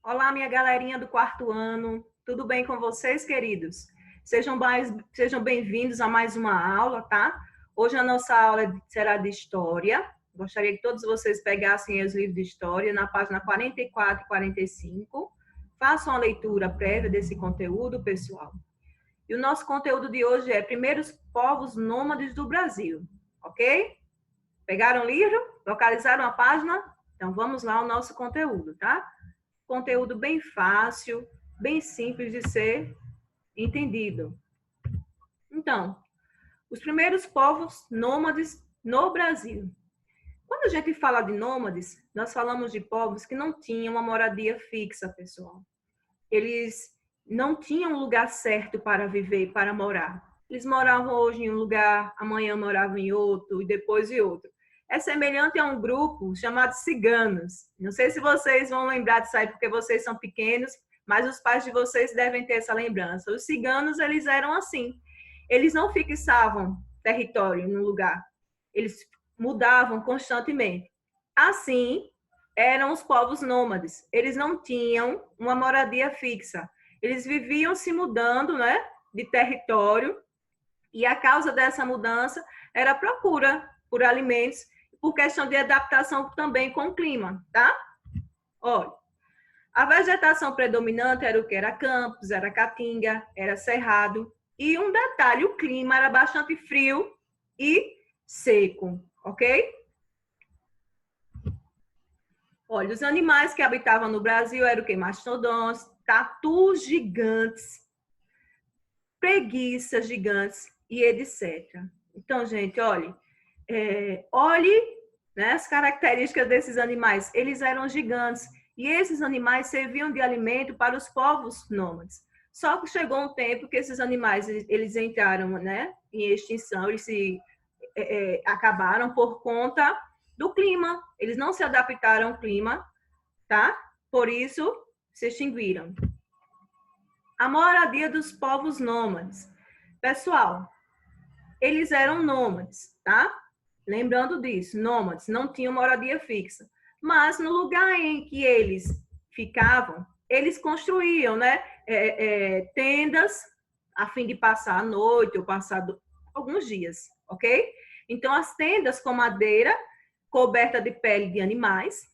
Olá, minha galerinha do quarto ano. Tudo bem com vocês, queridos? Sejam bem-vindos a mais uma aula, tá? Hoje a nossa aula será de História. Gostaria que todos vocês pegassem os livros de História na página 44 e 45. Façam a leitura prévia desse conteúdo, pessoal. E o nosso conteúdo de hoje é Primeiros Povos Nômades do Brasil, ok? Pegaram o livro? Localizaram a página? Então, vamos lá ao nosso conteúdo, tá? Conteúdo bem fácil, bem simples de ser entendido. Então, os primeiros povos nômades no Brasil. Quando a gente fala de nômades, nós falamos de povos que não tinham uma moradia fixa, pessoal. Eles não tinham um lugar certo para viver, para morar. Eles moravam hoje em um lugar, amanhã moravam em outro e depois em outro. É semelhante a um grupo chamado ciganos. Não sei se vocês vão lembrar disso aí porque vocês são pequenos, mas os pais de vocês devem ter essa lembrança. Os ciganos, eles eram assim. Eles não fixavam território no lugar. Eles mudavam constantemente. Assim, eram os povos nômades. Eles não tinham uma moradia fixa. Eles viviam se mudando, né, de território, e a causa dessa mudança era a procura por alimentos, por questão de adaptação também com o clima, tá? Olha, a vegetação predominante era o que? Era campos, era caatinga, era cerrado. E um detalhe, o clima era bastante frio e seco, ok? Olha, os animais que habitavam no Brasil eram o que? Mastodontes, tatus gigantes, preguiças gigantes e etc. Então, gente, olhe, né, as características desses animais. Eles eram gigantes e esses animais serviam de alimento para os povos nômades. Só que chegou um tempo que esses animais eles entraram, né, em extinção, eles acabaram por conta do clima. Eles não se adaptaram ao clima, tá? Por isso se extinguiram. A moradia dos povos nômades. Pessoal, eles eram nômades, tá? Lembrando disso, nômades não tinham moradia fixa. Mas no lugar em que eles ficavam, eles construíam, né, tendas a fim de passar a noite ou passar alguns dias, ok? Então, as tendas com madeira coberta de pele de animais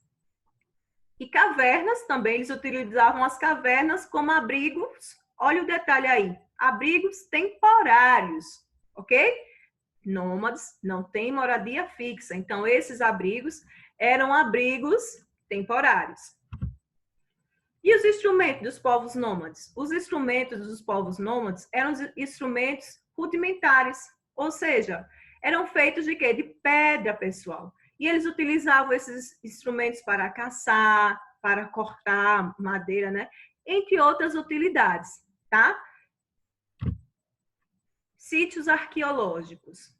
e cavernas também, eles utilizavam as cavernas como abrigos. Olha o detalhe aí, abrigos temporários, ok? Nômades não têm moradia fixa, então esses abrigos eram abrigos temporários. E os instrumentos dos povos nômades? Os instrumentos dos povos nômades eram instrumentos rudimentares, ou seja, eram feitos de quê? De pedra, pessoal. E eles utilizavam esses instrumentos para caçar, para cortar madeira, né? Entre outras utilidades, tá? Sítios arqueológicos.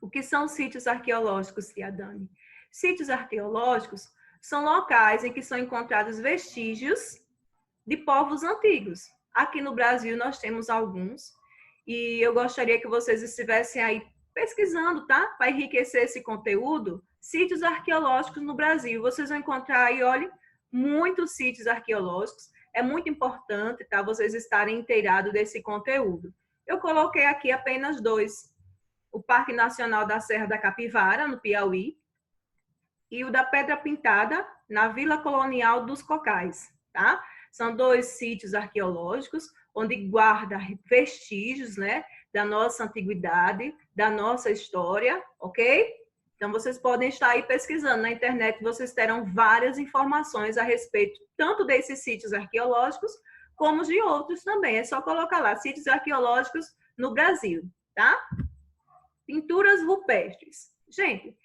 O que são sítios arqueológicos, Tia Dani? Sítios arqueológicos são locais em que são encontrados vestígios de povos antigos. Aqui no Brasil nós temos alguns e eu gostaria que vocês estivessem aí pesquisando, tá? Para enriquecer esse conteúdo, sítios arqueológicos no Brasil. Vocês vão encontrar aí, olha, muitos sítios arqueológicos. É muito importante, tá? Vocês estarem inteirados desse conteúdo. Eu coloquei aqui apenas dois. O Parque Nacional da Serra da Capivara, no Piauí, e o da Pedra Pintada, na Vila Colonial dos Cocais, tá? São dois sítios arqueológicos onde guarda vestígios, né, da nossa antiguidade, da nossa história, ok? Então, vocês podem estar aí pesquisando na internet, vocês terão várias informações a respeito tanto desses sítios arqueológicos, como de outros também. É só colocar lá, sítios arqueológicos no Brasil, tá? Pinturas rupestres. Gente,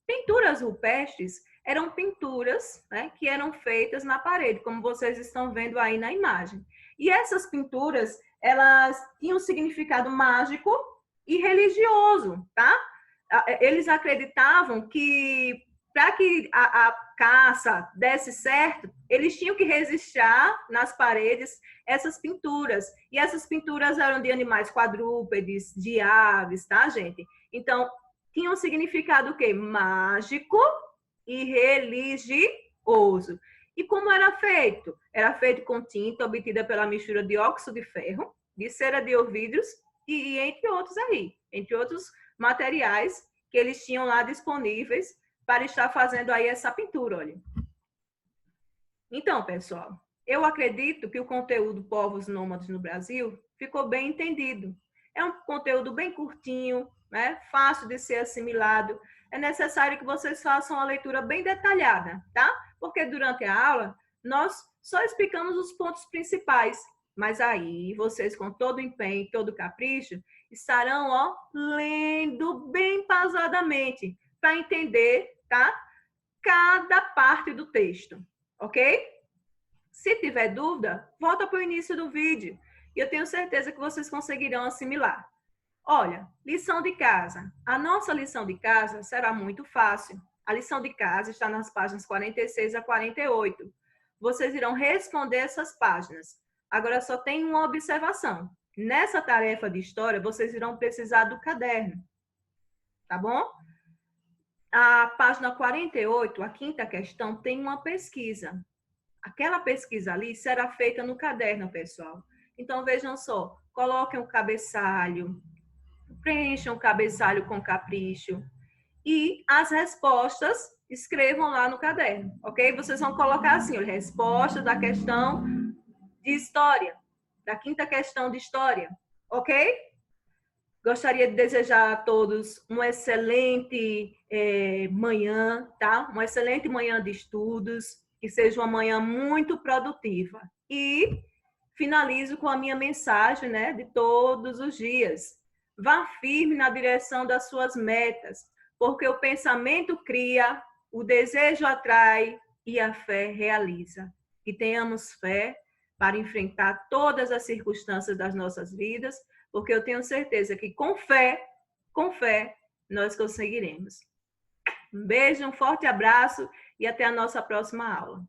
pinturas rupestres eram pinturas, né, que eram feitas na parede, como vocês estão vendo aí na imagem. E essas pinturas, elas tinham um significado mágico e religioso, tá? Eles acreditavam que para que a caça desse certo, eles tinham que registrar nas paredes essas pinturas. E essas pinturas eram de animais quadrúpedes, de aves, tá, gente? Então, tinha um significado o quê? Mágico e religioso. E como era feito? Era feito com tinta obtida pela mistura de óxido de ferro, de cera de ouvidos e entre outros aí, entre outros materiais que eles tinham lá disponíveis para estar fazendo aí essa pintura, olha. Então, pessoal, eu acredito que o conteúdo Povos Nômades no Brasil ficou bem entendido. É um conteúdo bem curtinho, né? Fácil de ser assimilado. É necessário que vocês façam uma leitura bem detalhada, tá? Porque durante a aula, nós só explicamos os pontos principais. Mas aí, vocês, com todo o empenho, todo o capricho, estarão, ó, lendo bem pausadamente para entender, tá? Cada parte do texto, ok? Se tiver dúvida, volta para o início do vídeo e eu tenho certeza que vocês conseguirão assimilar. Olha, lição de casa. A nossa lição de casa será muito fácil. A lição de casa está nas páginas 46 a 48. Vocês irão responder essas páginas. Agora só tem uma observação. Nessa tarefa de história, vocês irão precisar do caderno. Tá bom? A página 48, a quinta questão, tem uma pesquisa. Aquela pesquisa ali será feita no caderno, pessoal. Então, vejam só, coloquem o cabeçalho, preencham o cabeçalho com capricho e as respostas escrevam lá no caderno, ok? Vocês vão colocar assim, olha, resposta da questão de história, da quinta questão de história, ok? Gostaria de desejar a todos uma excelente manhã, tá? Uma excelente manhã de estudos, que seja uma manhã muito produtiva. E finalizo com a minha mensagem, né, de todos os dias. Vá firme na direção das suas metas, porque o pensamento cria, o desejo atrai e a fé realiza. Que tenhamos fé para enfrentar todas as circunstâncias das nossas vidas, porque eu tenho certeza que com fé, nós conseguiremos. Um beijo, um forte abraço e até a nossa próxima aula.